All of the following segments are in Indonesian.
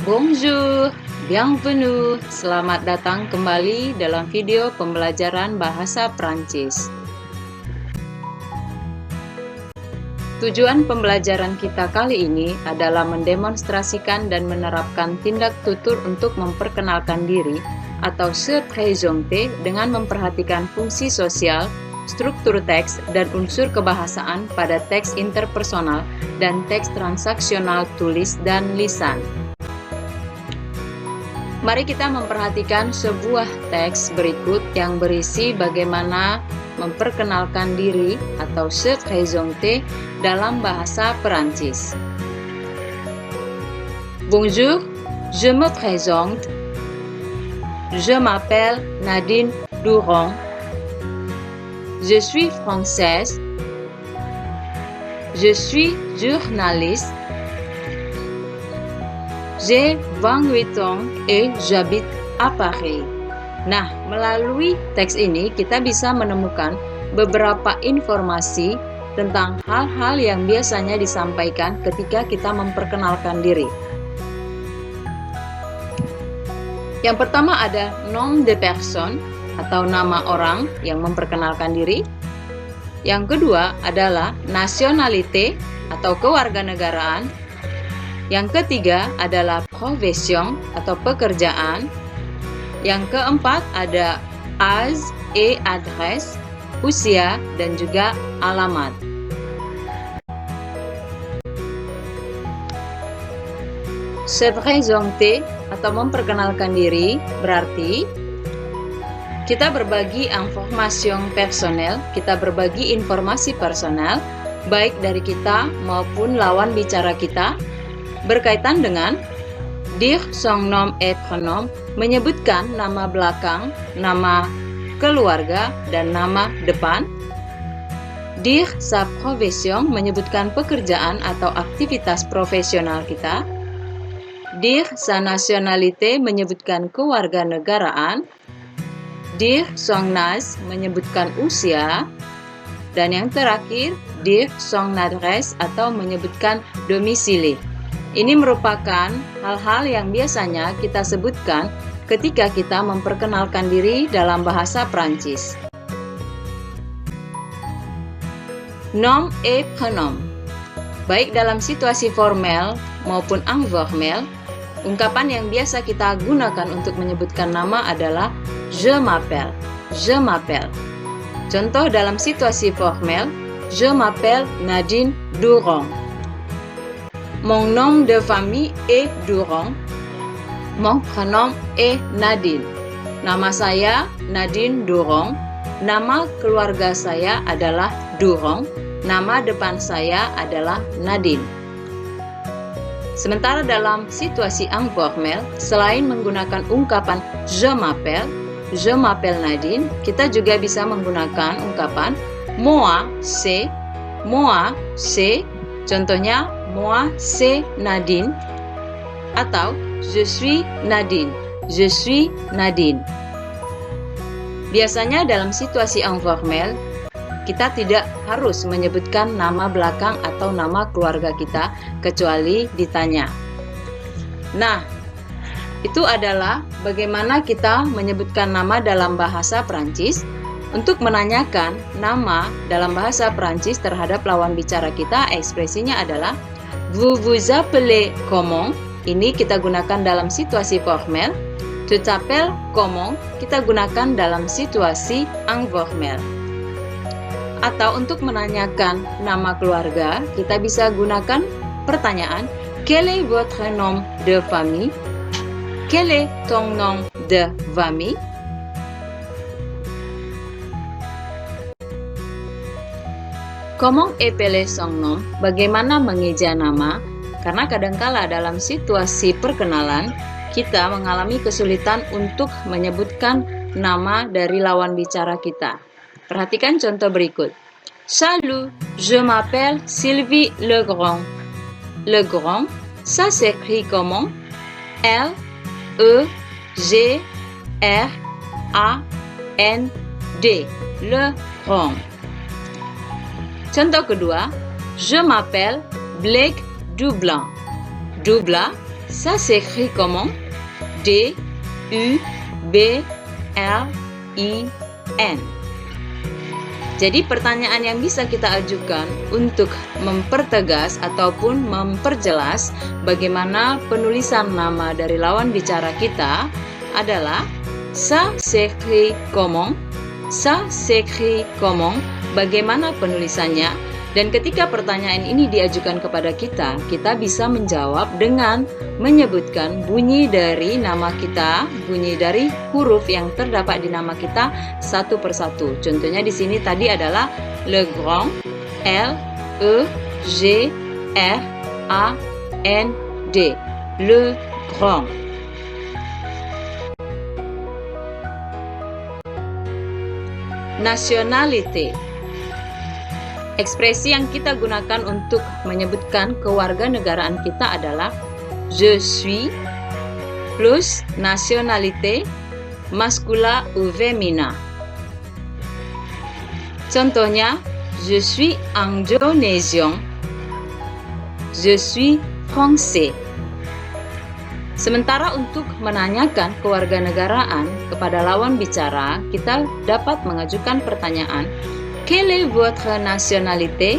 Bonjour, bienvenue, selamat datang kembali dalam video pembelajaran bahasa Prancis. Tujuan pembelajaran kita kali ini adalah mendemonstrasikan dan menerapkan tindak tutur untuk memperkenalkan diri atau se présenter dengan memperhatikan fungsi sosial, struktur teks, dan unsur kebahasaan pada teks interpersonal dan teks transaksional tulis dan lisan. Mari kita memperhatikan sebuah teks berikut yang berisi bagaimana memperkenalkan diri atau se présenter dalam bahasa Perancis. Bonjour, je me présente. Je m'appelle Nadine Durand. Je suis française. Je suis journaliste. J'ai 28 ans et j'habite à Paris. Nah, melalui teks ini kita bisa menemukan beberapa informasi tentang hal-hal yang biasanya disampaikan ketika kita memperkenalkan diri. Yang pertama ada nom de personne atau nama orang yang memperkenalkan diri. Yang kedua adalah nationalité atau kewarganegaraan. Yang ketiga adalah profession atau pekerjaan. Yang keempat ada âge et adresse, usia dan juga alamat. Se présenter atau memperkenalkan diri berarti kita berbagi information personnel, kita berbagi informasi personal baik dari kita maupun lawan bicara kita berkaitan dengan dire son nom et prénom, menyebutkan nama belakang, nama keluarga, dan nama depan. Dire sa profession, menyebutkan pekerjaan atau aktivitas profesional kita. Dire sa nationalité, menyebutkan kewarganegaraan. Dire son âge, menyebutkan usia. Dan yang terakhir, dire son adresse atau menyebutkan domisili. Ini merupakan hal-hal yang biasanya kita sebutkan ketika kita memperkenalkan diri dalam bahasa Prancis. Nom et prénom. Baik dalam situasi formal maupun informel, ungkapan yang biasa kita gunakan untuk menyebutkan nama adalah je m'appelle, je m'appelle. Contoh dalam situasi formal, je m'appelle Nadine Durand. Mon nom de famille est Durand. Mon prénom est Nadine. Nama saya Nadine Durand. Nama keluarga saya adalah Durand. Nama depan saya adalah Nadine. Sementara dalam situasi informel, selain menggunakan ungkapan je m'appelle Nadine, kita juga bisa menggunakan ungkapan moi c'est, contohnya moi c'est Nadine atau je suis Nadine, je suis Nadine. Biasanya dalam situasi informel, kita tidak harus menyebutkan nama belakang atau nama keluarga kita kecuali ditanya. Nah, itu adalah bagaimana kita menyebutkan nama dalam bahasa Prancis. Untuk menanyakan nama dalam bahasa Prancis terhadap lawan bicara kita, ekspresinya adalah vous vous appelez comment? Ini kita gunakan dalam situasi formal. Tu t'appelles comment? Kita gunakan dalam situasi informal. Atau untuk menanyakan nama keluarga, kita bisa gunakan pertanyaan quel est votre nom de famille? Quel est ton nom de famille? Comment appeler son nom? Bagaimana mengeja nama? Karena kadangkala dalam situasi perkenalan, kita mengalami kesulitan untuk menyebutkan nama dari lawan bicara kita. Perhatikan contoh berikut. Salut, je m'appelle Sylvie Legrand. Legrand, ça s'écrit comment? L-E-G-R-A-N-D. Legrand. Contoh kedua, je m'appelle Blake Dublan. Dubla Ça s'écrit comment? D, U, B, L, I, N. Jadi pertanyaan yang bisa kita ajukan untuk mempertegas ataupun memperjelas bagaimana penulisan nama dari lawan bicara kita adalah ça s'écrit comment? Ça s'écrit comment? Bagaimana penulisannya? Dan ketika pertanyaan ini diajukan kepada kita, kita bisa menjawab dengan menyebutkan bunyi dari nama kita, bunyi dari huruf yang terdapat di nama kita satu persatu. Contohnya di sini tadi adalah le grand, L, E, G, R, A, N, D. Le grand. Nationalité. Ekspresi yang kita gunakan untuk menyebutkan kewarganegaraan kita adalah je suis plus nationalité masculin ou féminin. Contohnya, je suis indonésien, je suis français. Sementara untuk menanyakan kewarganegaraan kepada lawan bicara, kita dapat mengajukan pertanyaan, quelle est votre nationalité?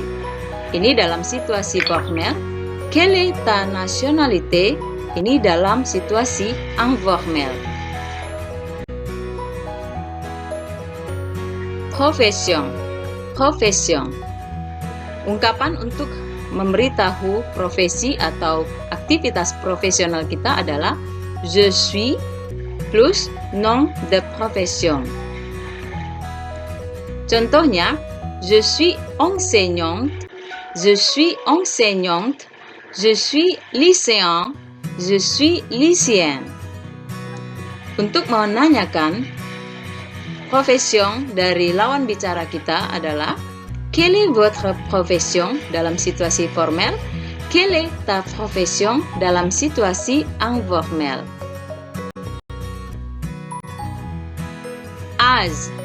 Ini dalam situasi formel. Quelle est ta nationalité? Ini dalam situasi informel. Profession. Profession. Ungkapan untuk memberitahu profesi atau aktivitas profesional kita adalah je suis plus nom de profession. Contohnya, je suis enseignante, je suis enseignante, je suis lycéen, je suis lycéenne. Untuk menanyakan profession dari lawan bicara kita adalah quelle est votre profession dalam situasi formel, quelle est ta profession dalam situasi informel. Âge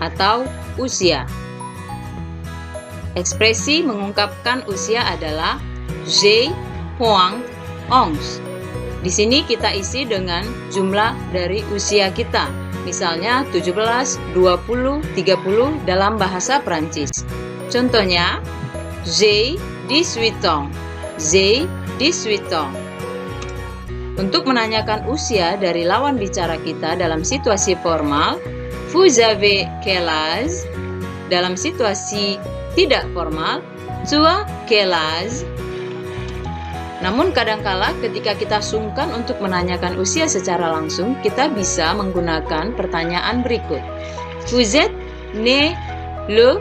atau usia. Ekspresi mengungkapkan usia adalah j'ai point 11. Di sini kita isi dengan jumlah dari usia kita. Misalnya 17, 20, 30 dalam bahasa Prancis. Contohnya, j'ai 18 ans. J'ai 18 ans. Untuk menanyakan usia dari lawan bicara kita dalam situasi formal, vous avez quel âge? Dalam situasi tidak formal, tu as quel âge? Namun kadangkala ketika kita sungkan untuk menanyakan usia secara langsung, kita bisa menggunakan pertanyaan berikut. Vous êtes né le?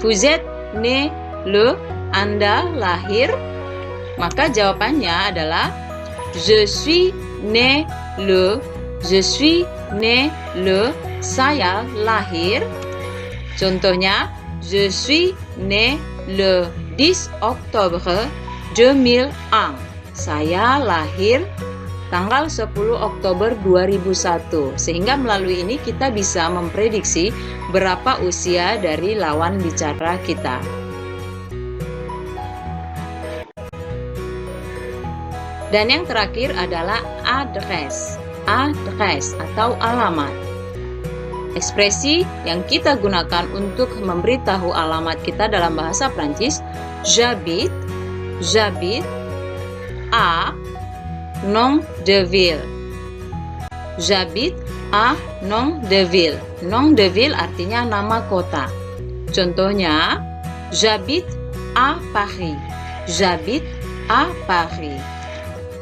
Vous êtes né le? Anda lahir? Maka jawabannya adalah je suis né le. Je suis né le. Saya lahir. Contohnya, je suis né le 10 octobre 2001. Saya lahir tanggal 10 Oktober 2001. Sehingga melalui ini kita bisa memprediksi berapa usia dari lawan bicara kita. Dan yang terakhir adalah adres. Adres atau alamat. Ekspresi yang kita gunakan untuk memberitahu alamat kita dalam bahasa Prancis, j'habite, j'habite à nom de ville. J'habite à nom de ville. Nom de ville artinya nama kota. Contohnya, j'habite à Paris. J'habite à Paris.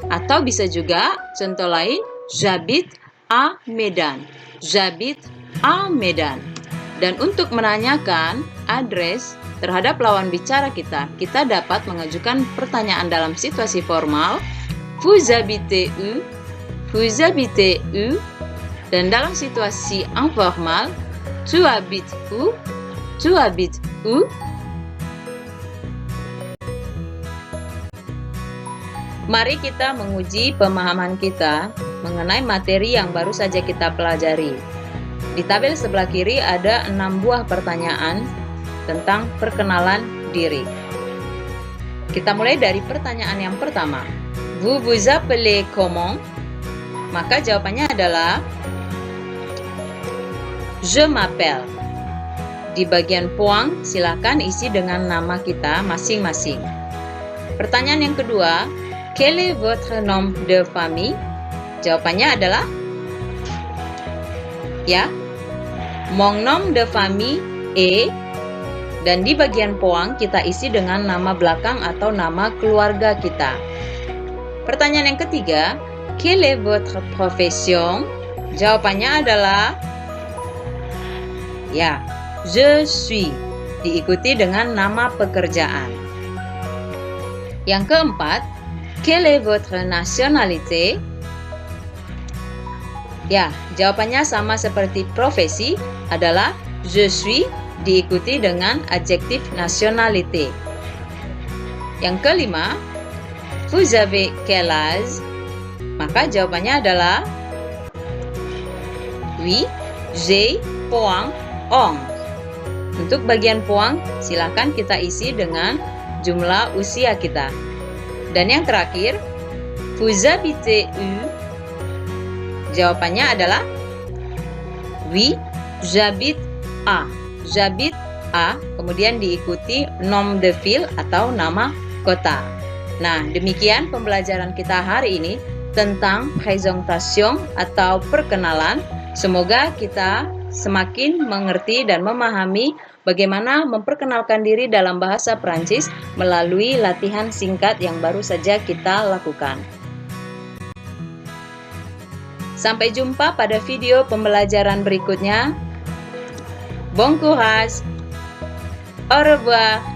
Atau bisa juga contoh lain, j'habite à Medan. J'habite à Medan. Dan untuk menanyakan adres terhadap lawan bicara kita, kita dapat mengajukan pertanyaan dalam situasi formal, vous habitez où? Vous habitez où? Dan dalam situasi informal, tu habites où? Tu habites où? Mari kita menguji pemahaman kita mengenai materi yang baru saja kita pelajari. Di tabel sebelah kiri ada 6 buah pertanyaan tentang perkenalan diri. Kita mulai dari pertanyaan yang pertama. Vous vous appelez comment? Maka jawabannya adalah je m'appelle. Di bagian poang, silakan isi dengan nama kita masing-masing. Pertanyaan yang kedua, quel est votre nom de famille? Jawabannya adalah ya, mon nom de famille est, dan di bagian poang kita isi dengan nama belakang atau nama keluarga kita. Pertanyaan yang ketiga, quelle est votre profession? Jawabannya adalah ya, je suis, diikuti dengan nama pekerjaan. Yang keempat, quelle est votre nationalité? Ya, jawabannya sama seperti profesi, adalah je suis diikuti dengan adjektif nationalité. Yang kelima, vous avez quel âge? Maka jawabannya adalah oui, j'ai, poang, ong. Untuk bagian poang, silakan kita isi dengan jumlah usia kita. Dan yang terakhir, vous habitez où? Jawabannya adalah oui, j'habite à. J'habite à, kemudian diikuti nom de ville atau nama kota. Nah, demikian pembelajaran kita hari ini tentang présentation atau perkenalan. Semoga kita semakin mengerti dan memahami bagaimana memperkenalkan diri dalam bahasa Prancis melalui latihan singkat yang baru saja kita lakukan. Sampai jumpa pada video pembelajaran berikutnya. Bon courage. Au revoir.